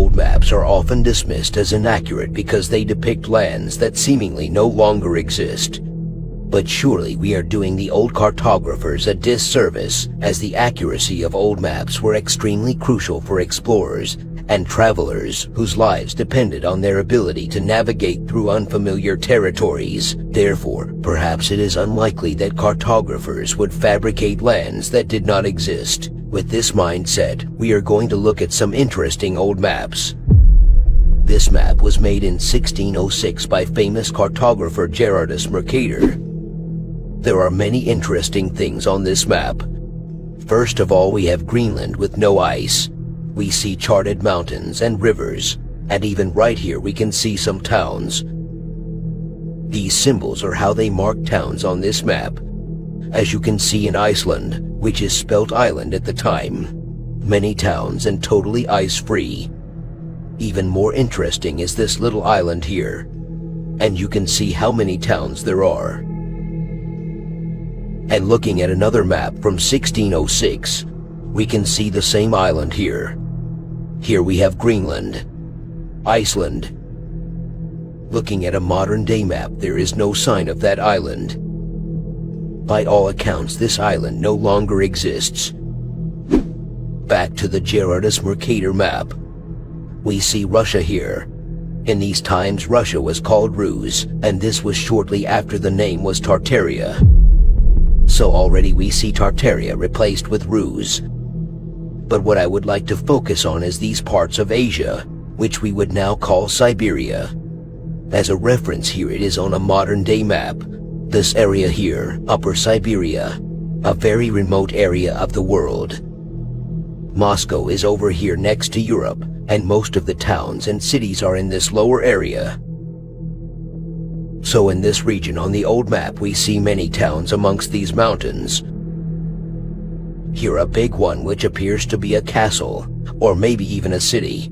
old maps are often dismissed as inaccurate because they depict lands that seemingly no longer exist. But surely we are doing the old cartographers a disservice, as the accuracy of old maps were extremely crucial for explorers and travelers whose lives depended on their ability to navigate through unfamiliar territories. Therefore, perhaps it is unlikely that cartographers would fabricate lands that did not exist. With this mindset, we are going to look at some interesting old maps. This map was made in 1606 by famous cartographer Gerardus Mercator. There are many interesting things on this map. First of all, we have Greenland with no ice. We see charted mountains and rivers, and even right here we can see some towns. These symbols are how they mark towns on this map. As you can see in Iceland, which is spelt island at the time, many towns and totally ice-free. Even more interesting is this little island here, and you can see how many towns there are. And looking at another map from 1606, we can see the same island here. Here we have Greenland, Iceland. Looking at a modern-day map, there is no sign of that island. By all accounts, this island no longer exists. Back to the Gerardus Mercator map. We see Russia here. In these times, Russia was called Rus, and this was shortly after the name was Tartaria. So already we see Tartaria replaced with Rus. But what I would like to focus on is these parts of Asia, which we would now call Siberia. As a reference here, it is on a modern-day map. This area here, Upper Siberia, a very remote area of the world. Moscow is over here next to Europe, and most of the towns and cities are in this lower area. So in this region on the old map, we see many towns amongst these mountains. Here a big one which appears to be a castle, or maybe even a city.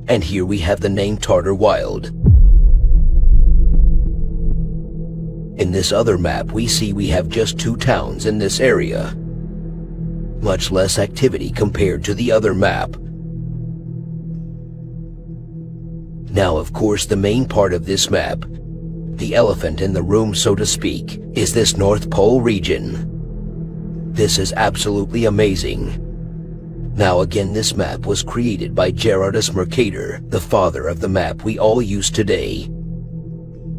And here we have the name Tartar Wild. In this other map we see we have just 2 towns in this area. Much less activity compared to the other map. Now of course the main part of this map, the elephant in the room so to speak, is this North Pole region. This is absolutely amazing. Now again, this map was created by Gerardus Mercator, the father of the map we all use today.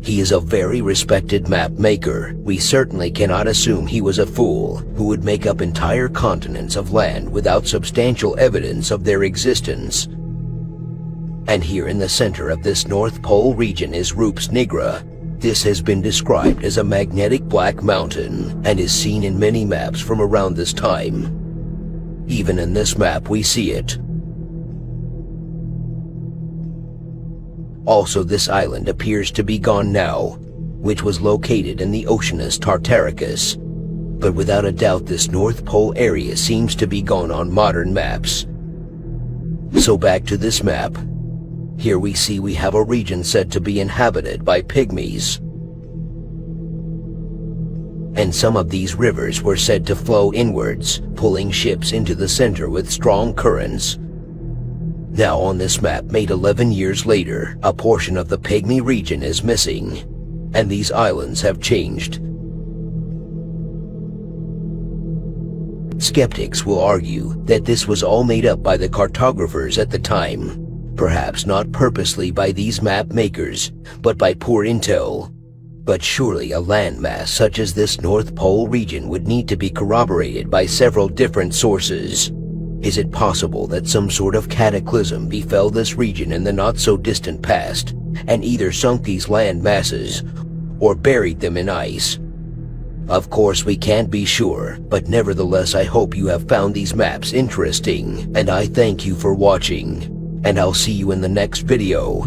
He is a very respected map maker. We certainly cannot assume he was a fool who would make up entire continents of land without substantial evidence of their existence. And here in the center of this North Pole region is Rupes Nigra. This has been described as a magnetic black mountain and is seen in many maps from around this time. Even in this map we see it. Also, this island appears to be gone now, which was located in the Oceanus Tartaricus. But without a doubt this North Pole area seems to be gone on modern maps. So back to this map. Here we see we have a region said to be inhabited by pygmies. And some of these rivers were said to flow inwards, pulling ships into the center with strong currents. Now on this map made 11 years later, a portion of the pygmy region is missing, and these islands have changed. Skeptics will argue that this was all made up by the cartographers at the time. Perhaps not purposely by these map makers, but by poor intel. But surely a landmass such as this North Pole region would need to be corroborated by several different sources. Is it possible that some sort of cataclysm befell this region in the not-so-distant past, and either sunk these land masses, or buried them in ice? Of course we can't be sure, but nevertheless I hope you have found these maps interesting, and I thank you for watching. And I'll see you in the next video.